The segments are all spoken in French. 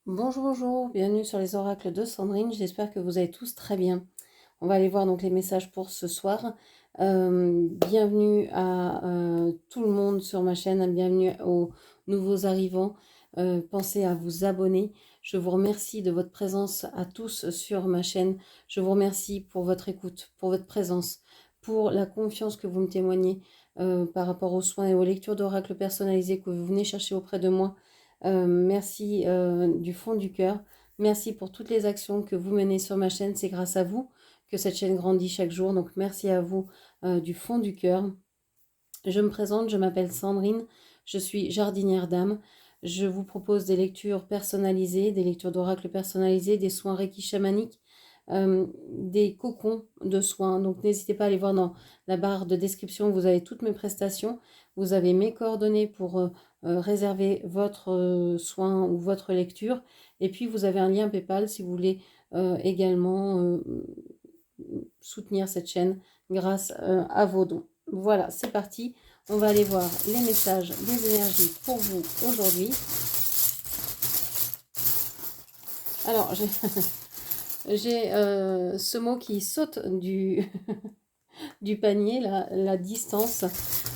Bonjour, bonjour, bienvenue sur les oracles de Sandrine, j'espère que vous allez tous très bien. On va aller voir donc les messages pour ce soir. Bienvenue à tout le monde sur ma chaîne, bienvenue aux nouveaux arrivants. Pensez à vous abonner. Je vous remercie de votre présence à tous sur ma chaîne. Je vous remercie pour votre écoute, pour votre présence, pour la confiance que vous me témoignez par rapport aux soins et aux lectures d'oracles personnalisés que vous venez chercher auprès de moi. Merci du fond du cœur. Merci pour toutes les actions que vous menez sur ma chaîne. C'est grâce à vous que cette chaîne grandit chaque jour. Donc merci à vous du fond du cœur. Je me présente, je m'appelle Sandrine. Je suis jardinière d'âme. Je vous propose des lectures personnalisées, des lectures d'oracles personnalisées, des soins Reiki chamaniques, des cocons de soins. Donc n'hésitez pas à aller voir dans la barre de description, vous avez toutes mes prestations. Vous avez mes coordonnées pour réserver votre soin ou votre lecture. Et puis vous avez un lien PayPal si vous voulez également soutenir cette chaîne grâce à vos dons. Voilà, c'est parti. On va aller voir les messages des énergies pour vous aujourd'hui. Alors, j'ai ce mot qui saute du, du panier, la distance.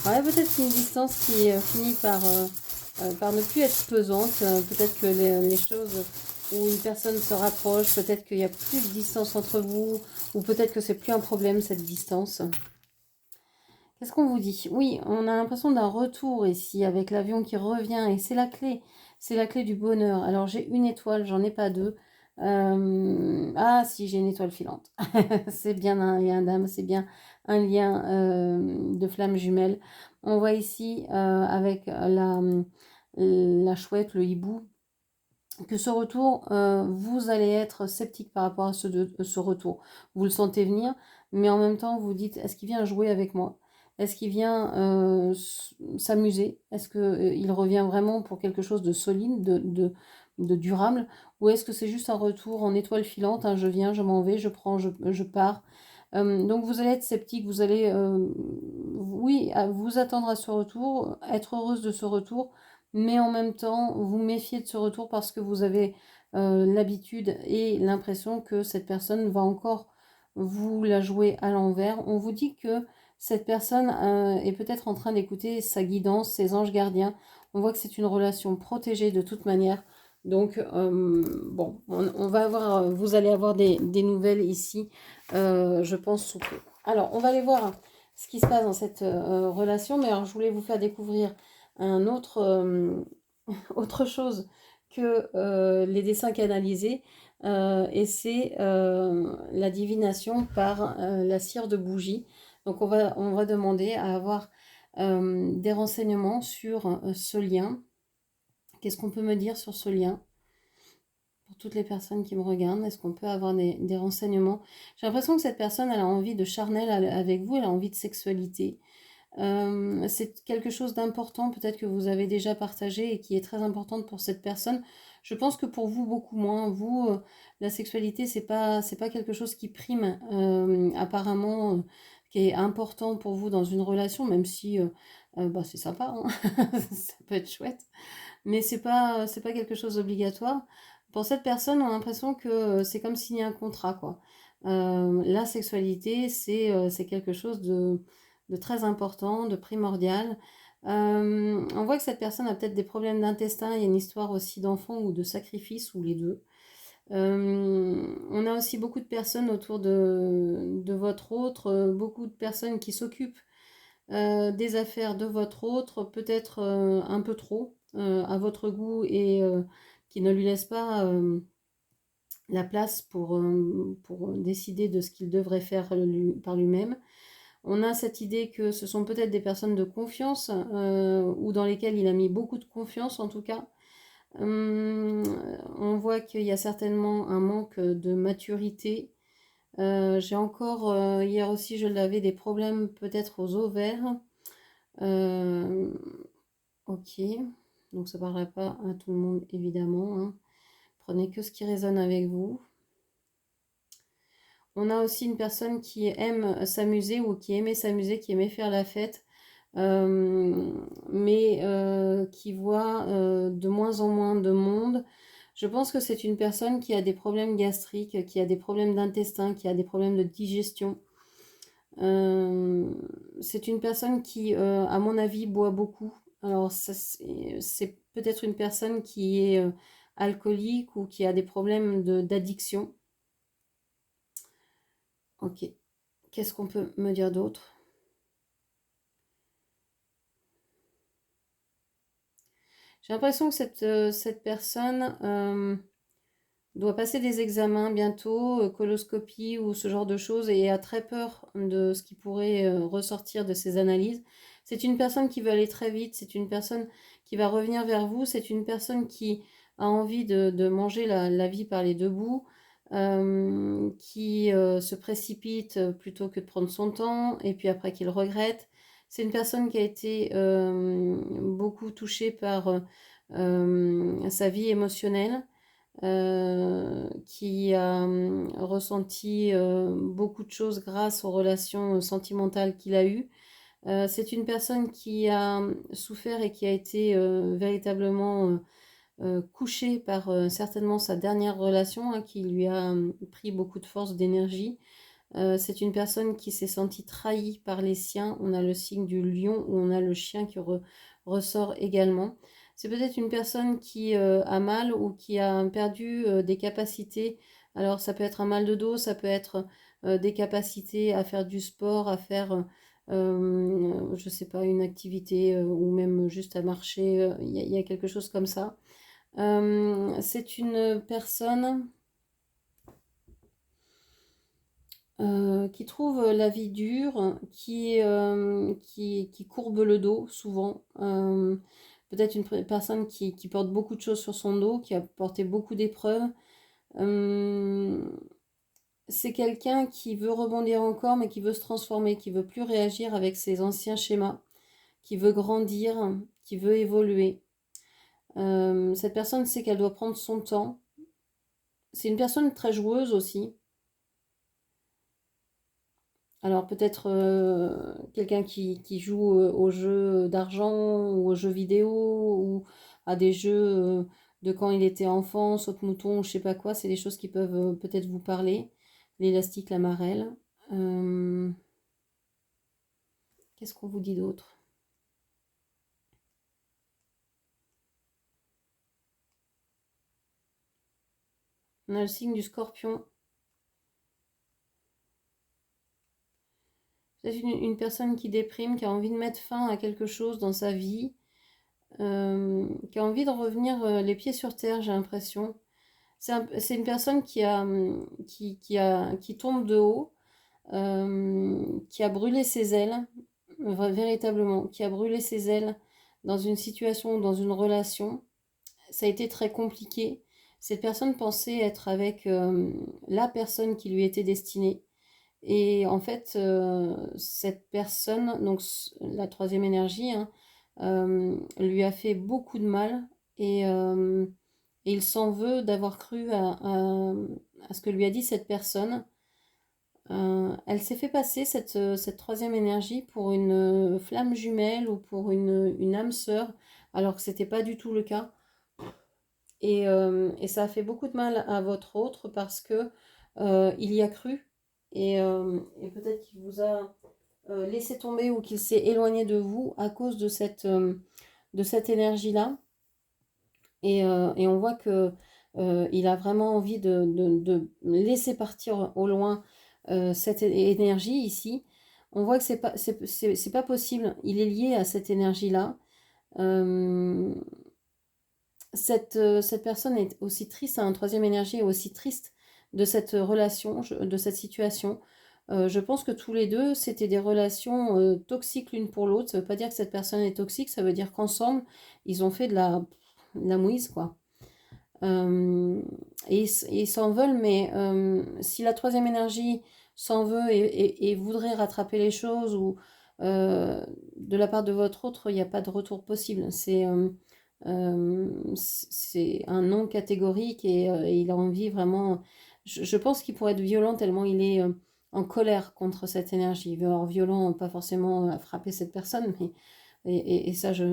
Ouais, peut-être une distance qui finit par ne plus être pesante. Peut-être que les choses où une personne se rapproche, peut-être qu'il n'y a plus de distance entre vous, ou peut-être que c'est plus un problème cette distance. Qu'est-ce qu'on vous dit? Oui, on a l'impression d'un retour ici avec l'avion qui revient et c'est la clé du bonheur. Alors j'ai une étoile, j'en ai pas deux. Ah si, j'ai une étoile filante. C'est bien un lien d'âme, c'est bien un lien de flamme jumelle. On voit ici avec la chouette, le hibou, que ce retour, vous allez être sceptique par rapport à ce retour. Vous le sentez venir, mais en même temps, vous dites, est-ce qu'il vient jouer avec moi? Est-ce qu'il vient s'amuser? Est-ce qu'il revient vraiment pour quelque chose de solide, de durable? Ou est-ce que c'est juste un retour en étoile filante, hein, je viens, je m'en vais, je prends, je pars? Donc vous allez être sceptique, vous allez, oui, vous attendre à ce retour, être heureuse de ce retour, mais en même temps vous méfier de ce retour parce que vous avez l'habitude et l'impression que cette personne va encore vous la jouer à l'envers. On vous dit que cette personne est peut-être en train d'écouter sa guidance, ses anges gardiens. On voit que c'est une relation protégée de toute manière. Donc, bon, on va avoir, vous allez avoir des nouvelles ici, je pense, sous peu. Alors, on va aller voir ce qui se passe dans cette relation, mais alors je voulais vous faire découvrir un autre, autre chose que les dessins canalisés, et c'est la divination par la cire de bougie. Donc on va demander à avoir des renseignements sur ce lien. Qu'est-ce qu'on peut me dire sur ce lien? Pour toutes les personnes qui me regardent, est-ce qu'on peut avoir des renseignements? J'ai l'impression que cette personne, elle a envie de charnel avec vous, elle a envie de sexualité. C'est quelque chose d'important peut-être que vous avez déjà partagé et qui est très importante pour cette personne. Je pense que pour vous, beaucoup moins. Vous, la sexualité, c'est pas quelque chose qui prime, apparemment, qui est important pour vous dans une relation, même si bah, c'est sympa, hein. Ça peut être chouette. Mais c'est pas quelque chose d'obligatoire. Pour cette personne, on a l'impression que c'est comme signer un contrat, quoi. La sexualité, c'est quelque chose de très important, de primordial. On voit que cette personne a peut-être des problèmes d'intestin, il y a une histoire aussi d'enfant ou de sacrifice, ou les deux. On a aussi beaucoup de personnes autour de votre autre, beaucoup de personnes qui s'occupent des affaires de votre autre, peut-être un peu trop à votre goût et qui ne lui laisse pas la place pour décider de ce qu'il devrait faire par lui-même. On a cette idée que ce sont peut-être des personnes de confiance ou dans lesquelles il a mis beaucoup de confiance en tout cas. On voit qu'il y a certainement un manque de maturité. J'ai encore, hier aussi je l'avais, des problèmes peut-être aux ovaires. Euh, ok, donc ça ne parlera pas à tout le monde évidemment, hein. Prenez que ce qui résonne avec vous. On a aussi une personne qui aime s'amuser ou qui aimait s'amuser, qui aimait faire la fête, mais qui voit de moins en moins de monde. Je pense que c'est une personne qui a des problèmes gastriques, qui a des problèmes d'intestin, qui a des problèmes de digestion. C'est une personne qui, à mon avis, boit beaucoup. Alors, c'est peut-être une personne qui est alcoolique ou qui a des problèmes d'addiction. Ok. Qu'est-ce qu'on peut me dire d'autre? J'ai l'impression que cette personne doit passer des examens bientôt, coloscopie ou ce genre de choses, et a très peur de ce qui pourrait ressortir de ses analyses. C'est une personne qui veut aller très vite, c'est une personne qui va revenir vers vous, c'est une personne qui a envie de manger la vie par les deux bouts, qui se précipite plutôt que de prendre son temps, et puis après qu'il regrette. C'est une personne qui a été beaucoup touchée par sa vie émotionnelle, qui a ressenti beaucoup de choses grâce aux relations sentimentales qu'il a eues. C'est une personne qui a souffert et qui a été véritablement couchée par certainement sa dernière relation, hein, qui lui a pris beaucoup de force, d'énergie. C'est une personne qui s'est sentie trahie par les siens. On a le signe du lion où on a le chien qui ressort également. C'est peut-être une personne qui a mal ou qui a perdu des capacités. Alors ça peut être un mal de dos, ça peut être des capacités à faire du sport, à faire, je sais pas, une activité ou même juste à marcher. Il y a quelque chose comme ça. C'est une personne qui trouve la vie dure, qui courbe le dos souvent. Peut-être une personne qui porte beaucoup de choses sur son dos, qui a porté beaucoup d'épreuves. Euh, c'est quelqu'un qui veut rebondir encore, mais qui veut se transformer, qui veut plus réagir avec ses anciens schémas, qui veut grandir, qui veut évoluer. Cette personne sait qu'elle doit prendre son temps. C'est une personne très joueuse aussi. Alors peut-être quelqu'un qui joue aux jeux d'argent ou aux jeux vidéo ou à des jeux de quand il était enfant, saute-mouton, je sais pas quoi, c'est des choses qui peuvent peut-être vous parler. L'élastique, la marelle. Euh, Qu'est-ce qu'on vous dit d'autre? On a le signe du scorpion. C'est une personne qui déprime, qui a envie de mettre fin à quelque chose dans sa vie, qui a envie de revenir les pieds sur terre, j'ai l'impression. C'est une personne qui tombe de haut, qui a brûlé ses ailes, véritablement, qui a brûlé ses ailes dans une situation, dans une relation. Ça a été très compliqué. Cette personne pensait être avec la personne qui lui était destinée. Et en fait, cette personne, donc la troisième énergie, hein, lui a fait beaucoup de mal et il s'en veut d'avoir cru à ce que lui a dit cette personne. Elle s'est fait passer cette troisième énergie pour une flamme jumelle ou pour une âme sœur, alors que c'était pas du tout le cas. Et ça a fait beaucoup de mal à votre autre parce que il y a cru et peut-être qu'il vous a laissé tomber ou qu'il s'est éloigné de vous à cause de cette énergie-là. Et on voit que il a vraiment envie de laisser partir au loin cette énergie ici. On voit que c'est pas possible. Il est lié à cette énergie-là. Euh, cette personne est aussi triste, un troisième énergie est aussi triste de cette relation, de cette situation. Je pense que tous les deux, c'était des relations toxiques l'une pour l'autre. Ça veut pas dire que cette personne est toxique, ça veut dire qu'ensemble, ils ont fait de la mouise, quoi. Euh, et ils s'en veulent, mais si la troisième énergie s'en veut et voudrait rattraper les choses, ou de la part de votre autre, il n'y a pas de retour possible. C'est un non catégorique et il a envie vraiment. Je pense qu'il pourrait être violent tellement il est en colère contre cette énergie. Il veut avoir violent, pas forcément à frapper cette personne, mais Et ça, je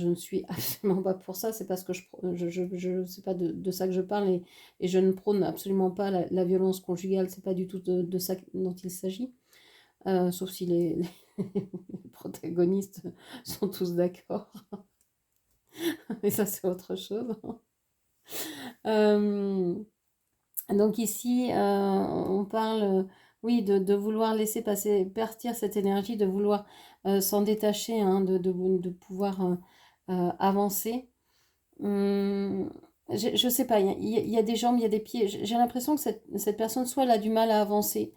ne suis absolument pas pour ça. C'est parce que c'est pas de ça que je parle et je ne prône absolument pas la violence conjugale. C'est pas du tout de ça dont il s'agit. Sauf si les protagonistes sont tous d'accord. Mais ça, c'est autre chose. Euh, donc ici, on parle, oui, de vouloir laisser partir cette énergie, de vouloir s'en détacher, hein, de pouvoir avancer. Hum, je sais pas, il y a des jambes, il y a des pieds. J'ai l'impression que cette personne, soit elle a du mal à avancer,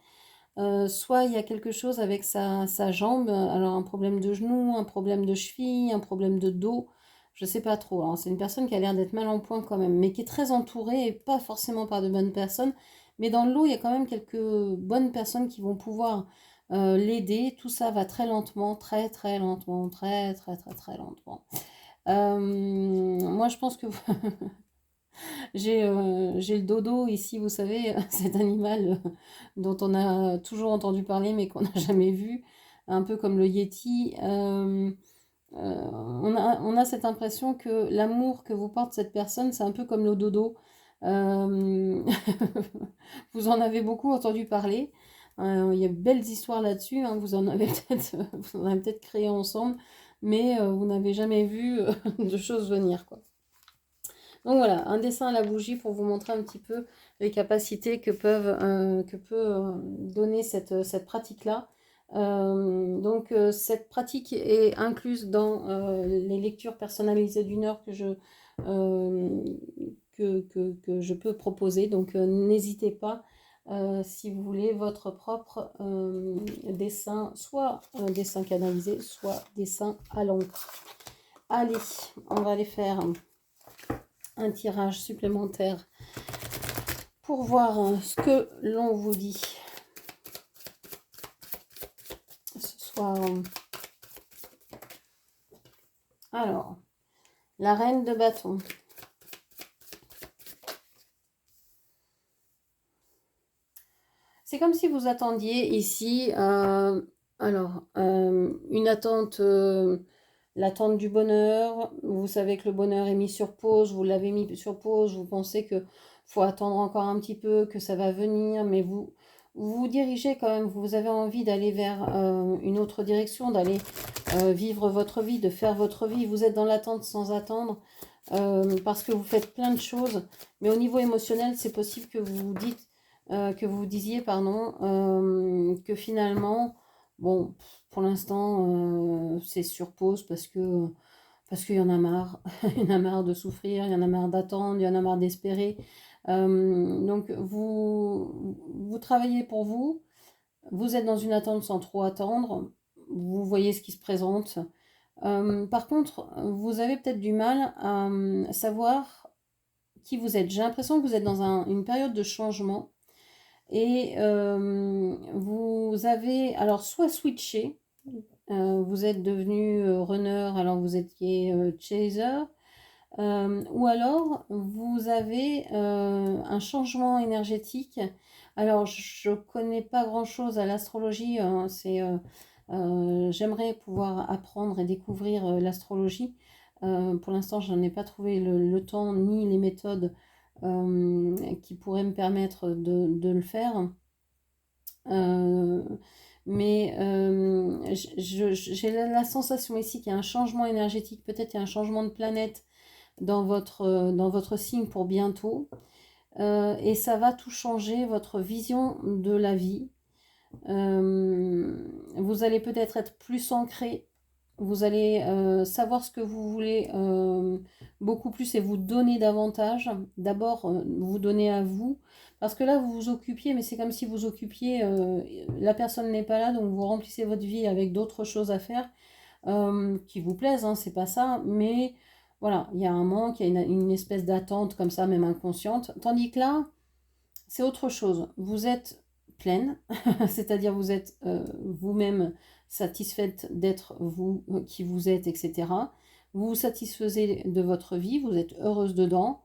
soit il y a quelque chose avec sa jambe, alors un problème de genou, un problème de cheville, un problème de dos, je sais pas trop. Alors, c'est une personne qui a l'air d'être mal en point quand même, mais qui est très entourée, et pas forcément par de bonnes personnes, mais dans le lot, il y a quand même quelques bonnes personnes qui vont pouvoir l'aider. Tout ça va très lentement, très très lentement, très très très très lentement. Moi, je pense que j'ai le dodo ici, vous savez, cet animal dont on a toujours entendu parler mais qu'on n'a jamais vu, un peu comme le Yeti. On a cette impression que l'amour que vous porte cette personne, c'est un peu comme le dodo. Euh, Vous en avez beaucoup entendu parler. Il y a de belles histoires là-dessus, hein, vous en avez vous en avez peut-être créé ensemble, mais vous n'avez jamais vu de choses venir, quoi. Donc voilà, un dessin à la bougie pour vous montrer un petit peu les capacités que peut donner cette pratique-là. Cette pratique est incluse dans les lectures personnalisées d'une heure euh, que je peux proposer. Donc n'hésitez pas si vous voulez votre propre dessin, soit dessin canalisé, soit dessin à l'encre. Allez, on va aller faire un tirage supplémentaire pour voir ce que l'on vous dit ce soir. Alors, la reine de bâton. C'est comme si vous attendiez ici, une attente, l'attente du bonheur. Vous savez que le bonheur est mis sur pause, vous l'avez mis sur pause, vous pensez que faut attendre encore un petit peu, que ça va venir, mais vous dirigez quand même, vous avez envie d'aller vers une autre direction, d'aller vivre votre vie, de faire votre vie. Vous êtes dans l'attente sans attendre parce que vous faites plein de choses, mais au niveau émotionnel, c'est possible que vous disiez, pardon, que finalement, bon, pour l'instant, c'est sur pause parce qu'il y en a marre. Il y en a marre de souffrir, il y en a marre d'attendre, il y en a marre d'espérer. Donc, vous travaillez pour vous, vous êtes dans une attente sans trop attendre, vous voyez ce qui se présente. Par contre, vous avez peut-être du mal à savoir qui vous êtes. J'ai l'impression que vous êtes dans une période de changement et vous avez alors soit switché, vous êtes devenu runner alors vous étiez chaser, ou alors vous avez un changement énergétique. Alors je connais pas grand-chose à l'astrologie, hein, j'aimerais pouvoir apprendre et découvrir l'astrologie. Pour l'instant, je n'en ai pas trouvé le temps ni les méthodes qui pourraient me permettre de le faire. Euh, mais j'ai la sensation ici qu'il y a un changement énergétique, peut-être il y a un changement de planète dans votre signe pour bientôt. Et ça va tout changer, votre vision de la vie. Vous allez peut-être être plus ancré. Vous allez savoir ce que vous voulez beaucoup plus et vous donner davantage. D'abord, vous donner à vous. Parce que là, vous vous occupiez, mais c'est comme si vous occupiez, la personne n'est pas là, donc vous remplissez votre vie avec d'autres choses à faire qui vous plaisent, hein, c'est pas ça. Mais voilà, il y a un manque, il y a une espèce d'attente comme ça, même inconsciente. Tandis que là, c'est autre chose. Vous êtes pleine, c'est-à-dire vous êtes vous-même satisfaite d'être vous qui vous êtes, etc. Vous vous satisfaisez de votre vie, vous êtes heureuse dedans,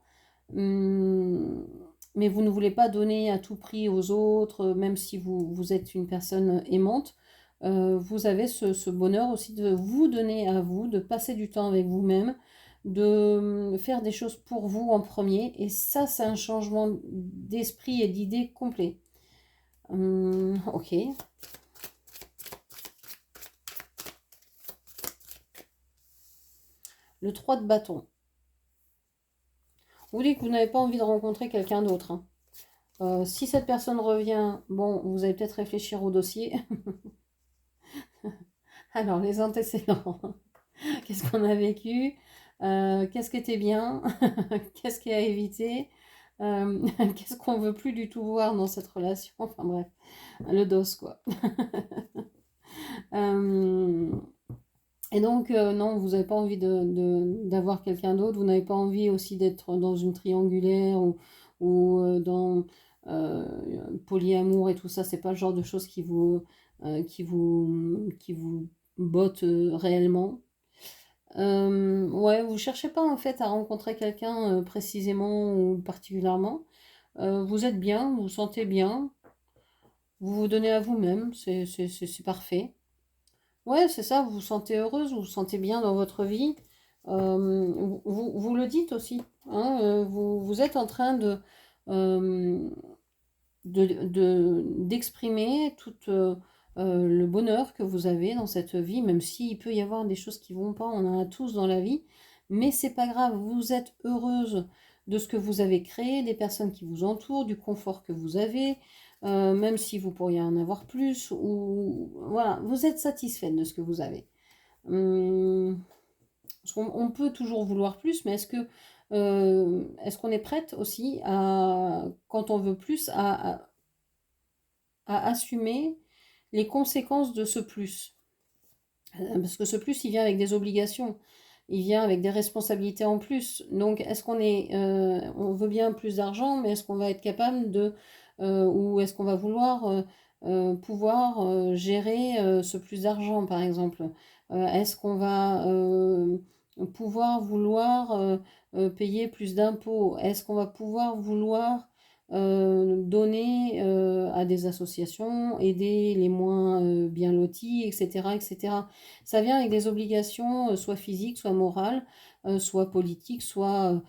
hum, mais vous ne voulez pas donner à tout prix aux autres, même si vous êtes une personne aimante. vous avez ce bonheur aussi de vous donner à vous, de passer du temps avec vous-même, de faire des choses pour vous en premier. Et ça, c'est un changement d'esprit et d'idée complet. Ok. Le 3 de bâton. Vous dites que vous n'avez pas envie de rencontrer quelqu'un d'autre, hein. Si cette personne revient, bon, vous allez peut-être réfléchir au dossier. Alors, les antécédents. Qu'est-ce qu'on a vécu? Qu'est-ce qui était bien? Qu'est-ce qui a évité? Qu'est-ce qu'on veut plus du tout voir dans cette relation? Enfin bref, le dos quoi. Euh, et donc, non, vous n'avez pas envie d'avoir quelqu'un d'autre. Vous n'avez pas envie aussi d'être dans une triangulaire ou dans euh, polyamour et tout ça. C'est pas le genre de choses qui vous botte réellement. Ouais, vous cherchez pas en fait à rencontrer quelqu'un précisément ou particulièrement. Vous êtes bien, vous vous sentez bien, vous vous donnez à vous-même, c'est parfait. Ouais, c'est ça, vous vous sentez heureuse, vous vous sentez bien dans votre vie. Vous le dites aussi, hein, vous êtes en train euh, d'exprimer tout le bonheur que vous avez dans cette vie, même s'il peut y avoir des choses qui vont pas, on en a tous dans la vie, mais c'est pas grave, vous êtes heureuse de ce que vous avez créé, des personnes qui vous entourent, du confort que vous avez, même si vous pourriez en avoir plus, ou voilà, vous êtes satisfaite de ce que vous avez. Hum, Parce qu'on peut toujours vouloir plus, mais est-ce qu'on est prête aussi à, quand on veut plus, à assumer les conséquences de ce plus? Parce que ce plus, il vient avec des obligations, il vient avec des responsabilités en plus. Donc, on veut bien plus d'argent, mais est-ce qu'on va être capable ou est-ce qu'on va vouloir pouvoir gérer ce plus d'argent, par exemple? Est-ce qu'on va pouvoir vouloir payer plus d'impôts? Est-ce qu'on va pouvoir vouloir donner à des associations, aider les moins bien lotis, etc., etc. Ça vient avec des obligations, soit physiques, soit morales, soit politiques, soit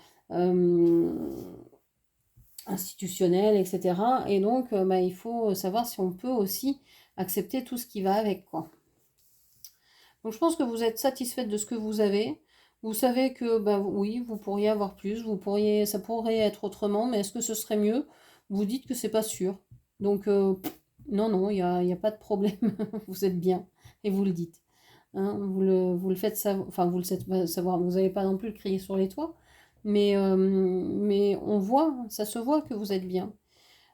institutionnelles, etc. Et donc, bah, il faut savoir si on peut aussi accepter tout ce qui va avec, quoi. Donc, je pense que vous êtes satisfaite de ce que vous avez. Vous savez que, bah, oui, vous pourriez avoir plus, ça pourrait être autrement, mais est-ce que ce serait mieux? Vous dites que c'est pas sûr. Donc, non, non, il y a pas de problème. Vous êtes bien et vous le dites. Hein, vous le faites savoir, enfin vous le faites savoir, vous n'allez pas non plus le crier sur les toits, mais on voit, ça se voit que vous êtes bien.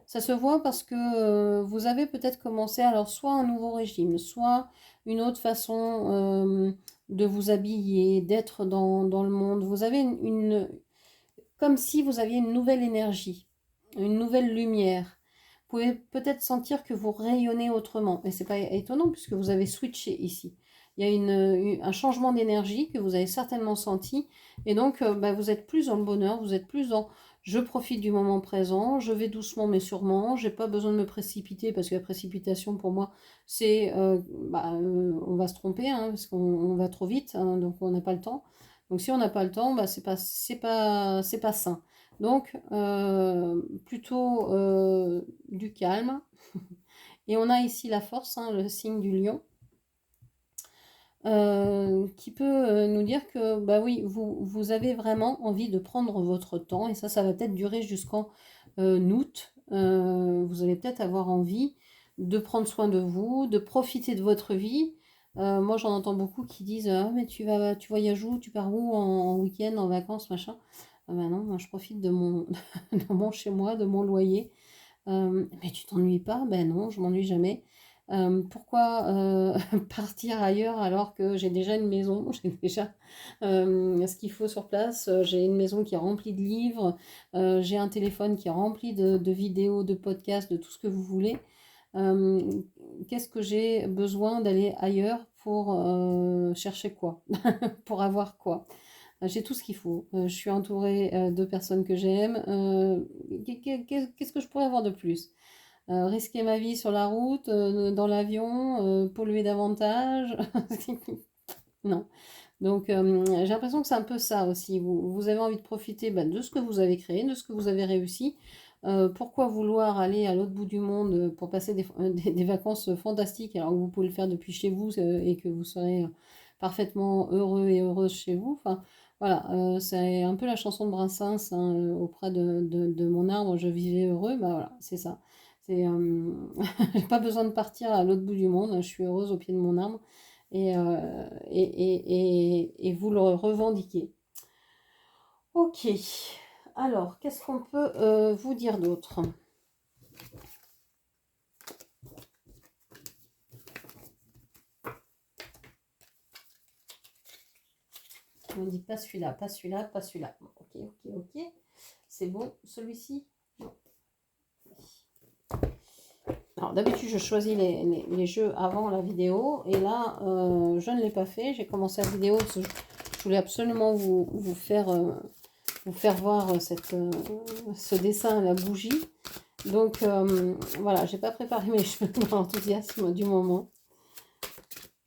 Ça se voit parce que vous avez peut-être commencé alors soit un nouveau régime, soit une autre façon de vous habiller, d'être dans le monde. Vous avez comme si vous aviez une nouvelle énergie, une nouvelle lumière. Vous pouvez peut-être sentir que vous rayonnez autrement. Mais c'est pas étonnant puisque vous avez switché ici. Il y a un changement d'énergie que vous avez certainement senti. Et donc, bah, vous êtes plus dans le bonheur, vous êtes plus dans je profite du moment présent, je vais doucement mais sûrement, j'ai pas besoin de me précipiter parce que la précipitation pour moi, c'est on va se tromper hein, parce qu'on va trop vite, hein, donc on n'a pas le temps. Donc si on n'a pas le temps, bah, c'est pas sain. Donc plutôt du calme. Et on a ici la force, hein, le signe du lion, qui peut nous dire que bah oui, vous avez vraiment envie de prendre votre temps, et ça va peut-être durer jusqu'en août. Vous allez peut-être avoir envie de prendre soin de vous, de profiter de votre vie. Moi, j'en entends beaucoup qui disent ah, mais tu voyages où, tu pars où en week-end, en vacances, machin. Ah ben non, moi je profite de de mon chez moi, de mon loyer. Mais tu t'ennuies pas? Ben non, je m'ennuie jamais. Pourquoi partir ailleurs alors que j'ai déjà une maison, j'ai déjà ce qu'il faut sur place, j'ai une maison qui est remplie de livres, j'ai un téléphone qui est rempli de vidéos, de podcasts, de tout ce que vous voulez. Euh, Qu'est-ce que j'ai besoin d'aller ailleurs pour chercher quoi? Pour avoir quoi? J'ai tout ce qu'il faut. Je suis entourée de personnes que j'aime. Qu'est-ce que je pourrais avoir de plus? risquer ma vie sur la route, dans l'avion, polluer davantage. Non. Donc, j'ai l'impression que c'est un peu ça aussi. Vous avez envie de profiter de ce que vous avez créé, de ce que vous avez réussi. Pourquoi vouloir aller à l'autre bout du monde pour passer des vacances fantastiques alors que vous pouvez le faire depuis chez vous et que vous serez parfaitement heureux et heureuse chez vous. Enfin, voilà, c'est un peu la chanson de Brassens, hein, auprès de mon arbre, je vivais heureux. Bah voilà, c'est ça. C'est, j'ai pas besoin de partir à l'autre bout du monde, je suis heureuse au pied de mon arbre et vous le revendiquez. Ok, alors qu'est-ce qu'on peut vous dire d'autre? On dit pas celui-là, pas celui-là, pas celui-là. Bon, ok, ok, ok. C'est bon, celui-ci? Non. Alors d'habitude je choisis les jeux avant la vidéo et là je ne l'ai pas fait. J'ai commencé la vidéo parce que je voulais absolument vous faire voir ce dessin à la bougie. Donc voilà, j'ai pas préparé mes cheveux dans l'enthousiasme du moment.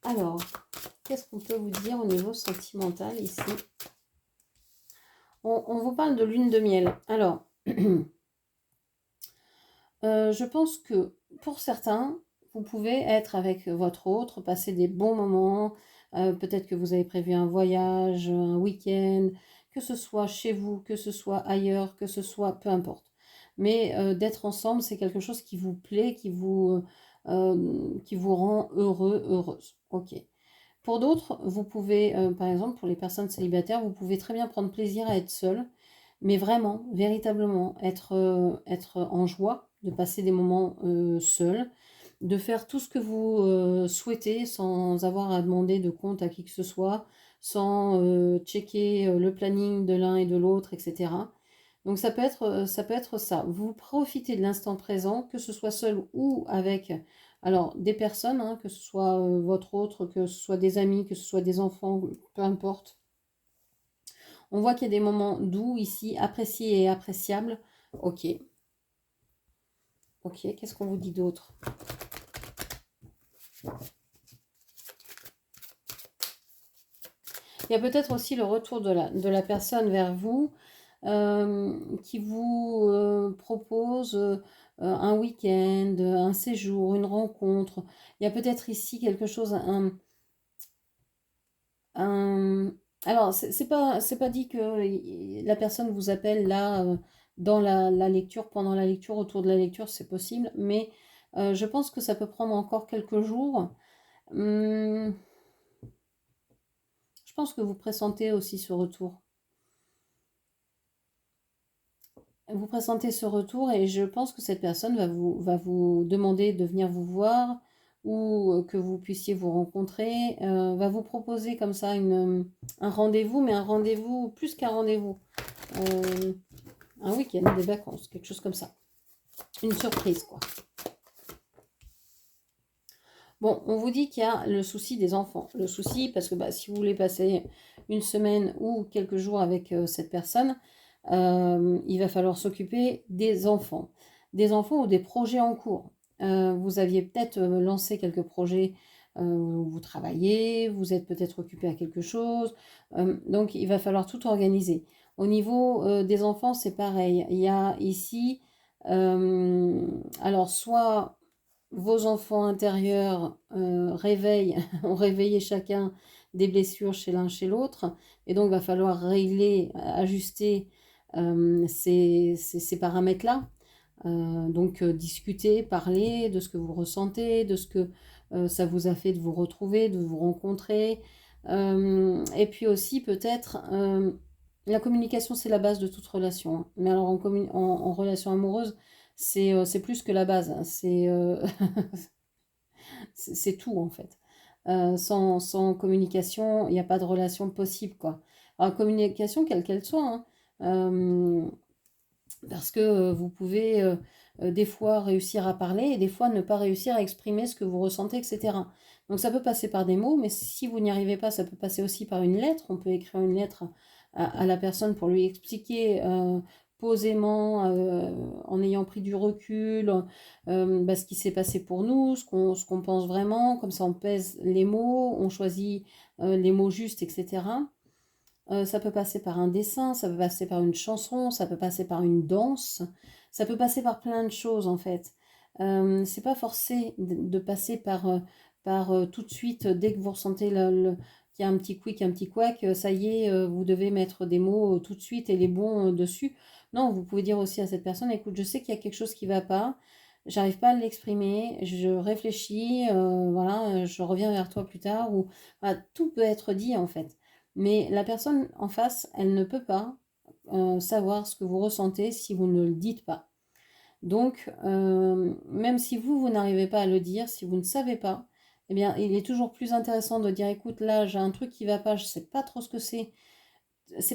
Alors, qu'est-ce qu'on peut vous dire au niveau sentimental ici? On vous parle de lune de miel. Alors, je pense que pour certains, vous pouvez être avec votre autre, passer des bons moments. Peut-être que vous avez prévu un voyage, un week-end, que ce soit chez vous, que ce soit ailleurs, que ce soit peu importe. Mais d'être ensemble, c'est quelque chose qui vous plaît, qui vous rend heureux, heureuse. Ok. Pour d'autres, vous pouvez, par exemple, pour les personnes célibataires, vous pouvez très bien prendre plaisir à être seul, mais vraiment, véritablement, être en joie de passer des moments seuls, de faire tout ce que vous souhaitez sans avoir à demander de compte à qui que ce soit, sans checker le planning de l'un et de l'autre, etc. Donc ça peut être ça. Vous profitez de l'instant présent, que ce soit seul ou avec alors des personnes, hein, que ce soit votre autre, que ce soit des amis, que ce soit des enfants, peu importe. On voit qu'il y a des moments doux ici, appréciés et appréciables. Ok, ok, qu'est-ce qu'on vous dit d'autre? Il y a peut-être aussi le retour de la personne vers vous qui vous propose un week-end, un séjour, une rencontre. Il y a peut-être ici quelque chose, un... Alors, c'est pas dit que la personne vous appelle là dans la lecture, pendant la lecture, autour de la lecture, c'est possible, mais je pense que ça peut prendre encore quelques jours. Hum, je pense que vous pressentez aussi ce retour. Vous présentez ce retour et je pense que cette personne va vous demander de venir vous voir ou que vous puissiez vous rencontrer, va vous proposer comme ça un rendez-vous, mais un rendez-vous plus qu'un rendez-vous, euh, un week-end, des vacances, quelque chose comme ça. Une surprise, quoi. Bon, on vous dit qu'il y a le souci des enfants. Le souci, parce que si vous voulez passer une semaine ou quelques jours avec cette personne, il va falloir s'occuper des enfants. Des enfants ou des projets en cours. Vous aviez peut-être lancé quelques projets où vous travaillez, vous êtes peut-être occupé à quelque chose. Donc, il va falloir tout organiser. Au niveau des enfants, c'est pareil. Il y a ici, alors, soit vos enfants intérieurs ont réveillé chacun des blessures chez l'un chez l'autre, et donc il va falloir régler, ajuster ces paramètres-là. Donc discuter, parler de ce que vous ressentez, de ce que ça vous a fait de vous retrouver, de vous rencontrer. Et puis aussi peut-être, la communication c'est la base de toute relation, hein. Mais alors en relation amoureuse, c'est plus que la base, hein. C'est tout en fait. Sans communication, il n'y a pas de relation possible, quoi. Alors communication, quelle qu'elle soit, hein. Euh, parce que vous pouvez des fois réussir à parler et des fois ne pas réussir à exprimer ce que vous ressentez, etc. Donc ça peut passer par des mots, mais si vous n'y arrivez pas, ça peut passer aussi par une lettre. On peut écrire une lettre à la personne pour lui expliquer posément, en ayant pris du recul, ce qui s'est passé pour nous, ce qu'on pense vraiment, comme ça on pèse les mots, on choisit les mots justes, etc. Ça peut passer par un dessin, ça peut passer par une chanson, ça peut passer par une danse, ça peut passer par plein de choses en fait. C'est pas forcé de passer par tout de suite, dès que vous ressentez qu'il y a un petit quick, un petit couac, ça y est, vous devez mettre des mots tout de suite et les bons dessus. Non, vous pouvez dire aussi à cette personne, écoute, je sais qu'il y a quelque chose qui va pas, j'arrive pas à l'exprimer, je réfléchis, voilà, je reviens vers toi plus tard, ou voilà, tout peut être dit en fait. Mais la personne en face, elle ne peut pas savoir ce que vous ressentez si vous ne le dites pas. Donc, même si vous n'arrivez pas à le dire, si vous ne savez pas, eh bien, il est toujours plus intéressant de dire, écoute, là, j'ai un truc qui va pas, je sais pas trop ce que c'est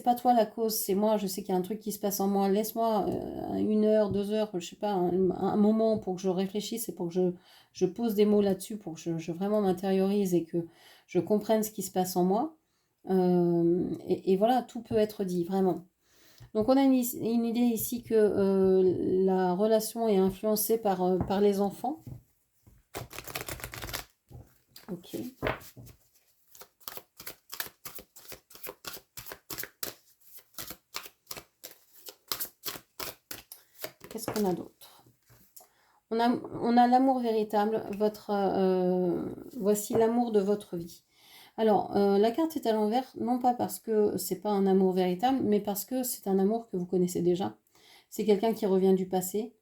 pas toi la cause, c'est moi, je sais qu'il y a un truc qui se passe en moi, laisse-moi 1 heure, 2 heures, je sais pas, un moment pour que je réfléchisse et pour que je pose des mots là-dessus, pour que je vraiment m'intériorise et que je comprenne ce qui se passe en moi. Et voilà, tout peut être dit, vraiment. Donc on a une idée ici que la relation est influencée par les enfants. Ok. Qu'est-ce qu'on a d'autre? On a l'amour véritable, voici l'amour de votre vie. Alors, la carte est à l'envers, non pas parce que c'est pas un amour véritable, mais parce que c'est un amour que vous connaissez déjà. C'est quelqu'un qui revient du passé.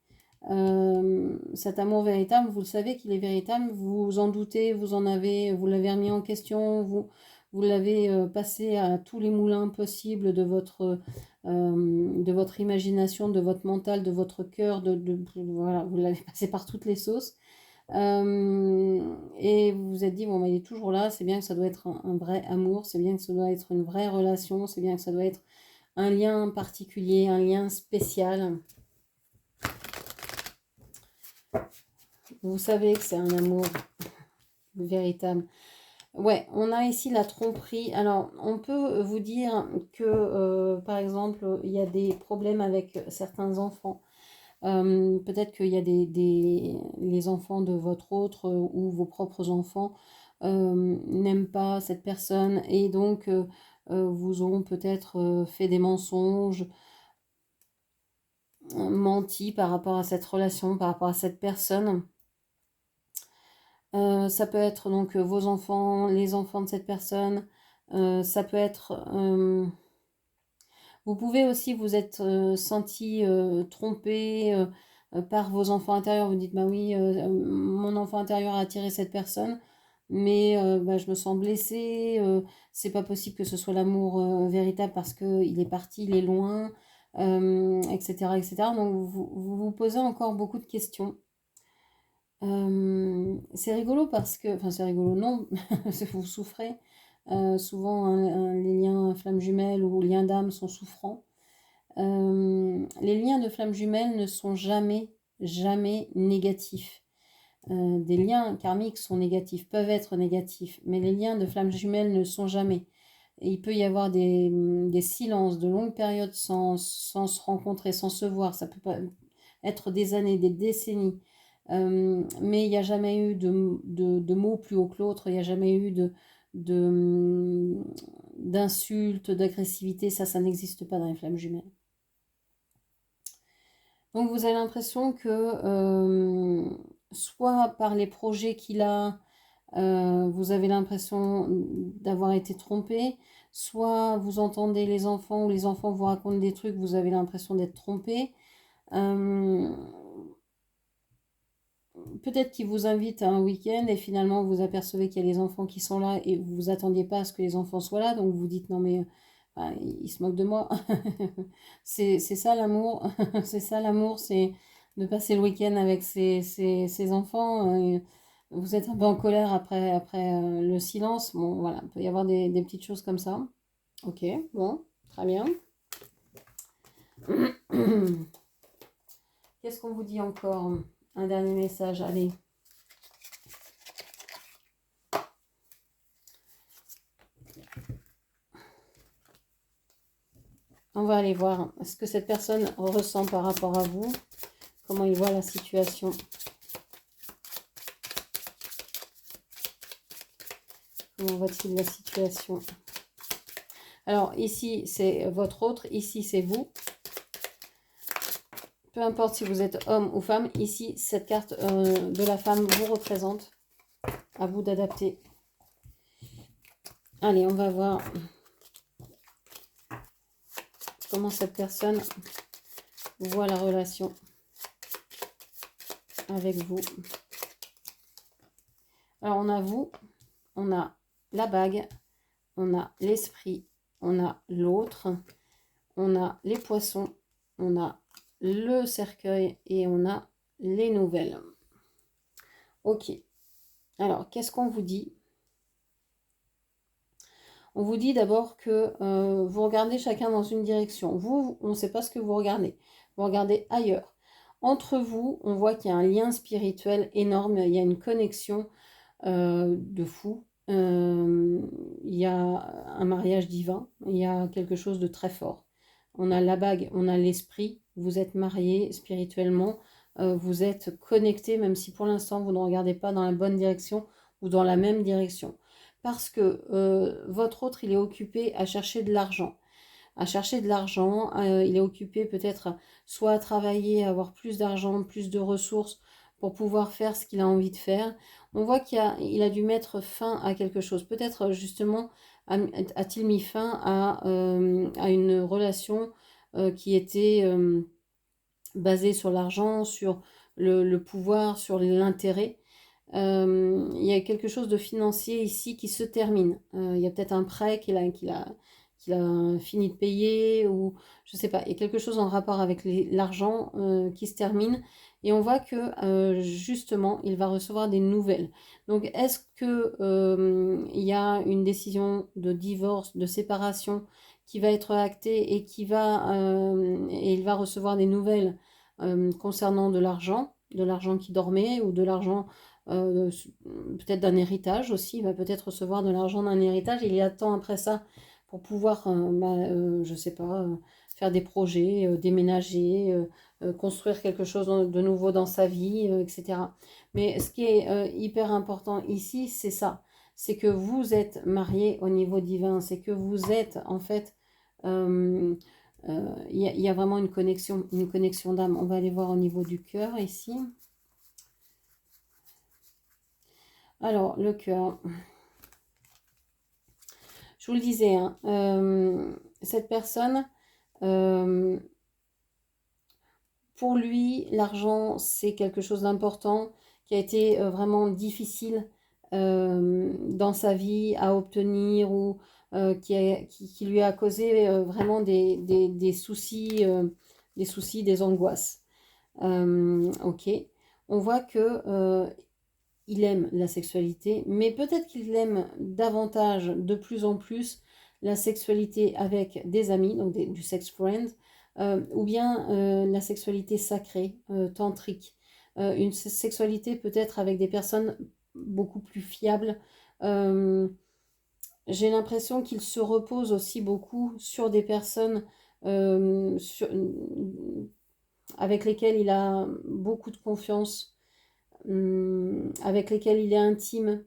Cet amour véritable, vous le savez qu'il est véritable, vous en doutez, vous l'avez remis en question, vous l'avez passé à tous les moulins possibles de votre imagination, de votre mental, de votre cœur, voilà, vous l'avez passé par toutes les sauces. Et vous vous êtes dit, bon, bah, il est toujours là, c'est bien que ça doit être un vrai amour, c'est bien que ça doit être une vraie relation, c'est bien que ça doit être un lien particulier, un lien spécial. Vous savez que c'est un amour véritable. Ouais, on a ici la tromperie. Alors, on peut vous dire que, par exemple, il y a des problèmes avec certains enfants. Peut-être qu'il y a les enfants de votre autre ou vos propres enfants n'aiment pas cette personne et donc vous auront peut-être fait des mensonges, menti par rapport à cette relation, par rapport à cette personne. Ça peut être donc vos enfants, les enfants de cette personne. Ça peut être... vous pouvez aussi vous être senti trompé par vos enfants intérieurs. Vous dites, bah oui, mon enfant intérieur a attiré cette personne, mais bah, je me sens blessée. C'est pas possible que ce soit l'amour véritable parce qu'il est parti, il est loin, etc., etc. Donc vous posez encore beaucoup de questions. C'est rigolo parce que, enfin c'est rigolo, non, vous souffrez. Souvent les liens flammes jumelles ou liens d'âme sont souffrants. Les liens de flammes jumelles ne sont jamais, jamais négatifs. Des liens karmiques sont négatifs, peuvent être négatifs, mais les liens de flammes jumelles ne sont jamais. Et il peut y avoir des silences de longues périodes sans se rencontrer, sans se voir. Ça peut pas être des années, des décennies. Mais il n'y a jamais eu de mots plus haut que l'autre, il n'y a jamais eu d'insultes, d'agressivité, ça n'existe pas dans les flammes jumelles. Donc vous avez l'impression que soit par les projets qu'il a, vous avez l'impression d'avoir été trompé, soit vous entendez les enfants ou les enfants vous racontent des trucs, vous avez l'impression d'être trompé. Peut-être qu'ils vous invitent à un week-end et finalement vous apercevez qu'il y a les enfants qui sont là et vous vous attendiez pas à ce que les enfants soient là, donc vous dites non mais ils se moquent de moi. C'est ça l'amour, c'est ça l'amour, c'est de passer le week-end avec ses enfants. Vous êtes un peu en colère après le silence. Bon voilà, il peut y avoir des petites choses comme ça. Ok, bon, très bien. Qu'est-ce qu'on vous dit encore? Un dernier message, allez. On va aller voir ce que cette personne ressent par rapport à vous. Comment il voit la situation. Comment voit-il la situation? Alors, ici, c'est votre autre. Ici, c'est vous. Peu importe si vous êtes homme ou femme. Ici, cette carte de la femme vous représente. À vous d'adapter. Allez, on va voir comment cette personne voit la relation avec vous. Alors, on a vous, on a la bague, on a l'esprit, on a l'autre, on a les poissons, on a le cercueil et on a les nouvelles. Ok. Alors, qu'est-ce qu'on vous dit? On vous dit d'abord que vous regardez chacun dans une direction. Vous, on ne sait pas ce que vous regardez. Vous regardez ailleurs. Entre vous, on voit qu'il y a un lien spirituel énorme. Il y a une connexion de fou. Il y a un mariage divin. Il y a quelque chose de très fort. On a la bague, on a l'esprit. Vous êtes mariés spirituellement. Vous êtes connectés, même si pour l'instant, vous ne regardez pas dans la bonne direction ou dans la même direction. Parce que votre autre, il est occupé à chercher de l'argent. Il est occupé peut-être soit à travailler, à avoir plus d'argent, plus de ressources pour pouvoir faire ce qu'il a envie de faire. On voit qu'il a dû mettre fin à quelque chose. Peut-être justement a-t-il mis fin à une relation qui était basée sur l'argent, sur le pouvoir, sur l'intérêt. Il y a quelque chose de financier ici qui se termine. Il y a peut-être un prêt qu'il a fini de payer ou je sais pas. Il y a quelque chose en rapport avec l'argent qui se termine et on voit que justement il va recevoir des nouvelles. Donc est-ce que il y a une décision de divorce, de séparation qui va être actée et et il va recevoir des nouvelles concernant de l'argent qui dormait ou de l'argent peut-être d'un héritage aussi, il va peut-être recevoir de l'argent d'un héritage, il y attend après ça pour pouvoir, je sais pas, faire des projets, déménager, construire quelque chose de nouveau dans sa vie, etc. Mais ce qui est hyper important ici, c'est ça, c'est que vous êtes mariés au niveau divin, c'est que vous êtes en fait, il y a vraiment une connexion d'âme. On va aller voir au niveau du cœur ici. Alors, le cœur. Je vous le disais, hein, cette personne, pour lui, l'argent, c'est quelque chose d'important, qui a été vraiment difficile dans sa vie à obtenir ou qui lui a causé vraiment des soucis, des angoisses. Ok. On voit que il aime la sexualité, mais peut-être qu'il aime davantage, de plus en plus, la sexualité avec des amis, donc du sex friend, ou bien la sexualité sacrée, tantrique. Une sexualité peut-être avec des personnes beaucoup plus fiables. J'ai l'impression qu'il se repose aussi beaucoup sur des personnes avec lesquelles il a beaucoup de confiance. Avec lesquels il est intime.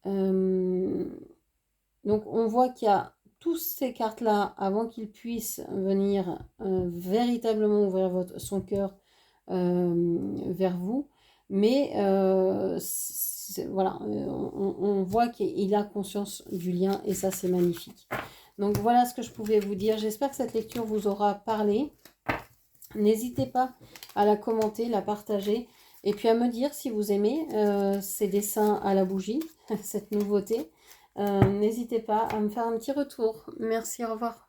Donc on voit qu'il y a toutes ces cartes-là avant qu'il puisse venir véritablement ouvrir son cœur vers vous. Mais voilà, on voit qu'il a conscience du lien et ça c'est magnifique. Donc voilà ce que je pouvais vous dire. J'espère que cette lecture vous aura parlé. N'hésitez pas à la commenter, la partager et puis à me dire si vous aimez ces dessins à la bougie, cette nouveauté. N'hésitez pas à me faire un petit retour. Merci, au revoir.